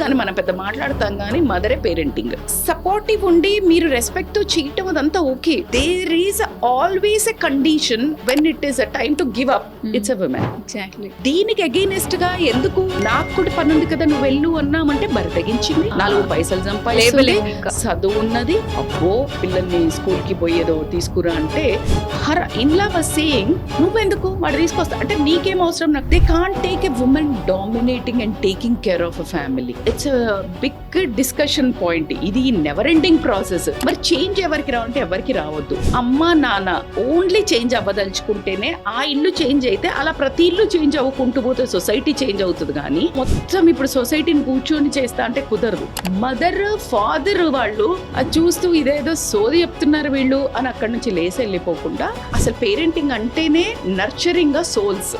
దాన్ని మనం పెద్ద మాట్లాడతాం కానీ మదరే పేరెంటింగ్. సపోర్టివ్ ఉండి మీరు రెస్పెక్ట్ చేయటం అదంతా okay. There is always a condition when it is a time to give up. It's a women. Exactly. దీనికి అగైనెస్ట్ గా ఎందుకు నాకు కూడా పని ఉంది కదా నువ్వు వెళ్ళు అన్నామంటే బరి తెగించింది. 4 పైసలు సంపాదించి చదువు ఉన్నది. అబ్బో పిల్లల్ని స్కూల్ కి పోయేదో తీసుకురా అంటే హర్ ఇన్లా వాస్ సేయింగ్ నువ్వెందుకు వాడు తీసుకొస్తా అంటే నీకేం అవసరం. నాకు they can't take a women dominating and taking care of a family. It's a big discussion point. ఇది నెవర్ ఎండింగ్ ప్రాసెస్. మరి చేంజ్ ఎవరికి రావంటే ఎవరికి రావద్దు. అమ్మ నాన్న ఓన్లీ చేంజ్ అవ్వదలుచుకుంటేనే ఆ ఇల్లు చేంజ్ అయితే అలా ప్రతి ఇల్లు చేంజ్ అవ్వకుంటూ పోతే సొసైటీ చేంజ్ అవుతుంది. కానీ మొత్తం ఇప్పుడు సొసైటీని కూర్చొని చేస్తా అంటే కుదరదు. మదర్ ఫాదర్ వాళ్ళు అది చూస్తూ ఇదేదో సోది చెప్తున్నారు వీళ్ళు అని అక్కడి నుంచి లేసి వెళ్ళిపోకుండా అసలు పేరెంటింగ్ అంటేనే నర్చరింగ్ గా సోల్స్.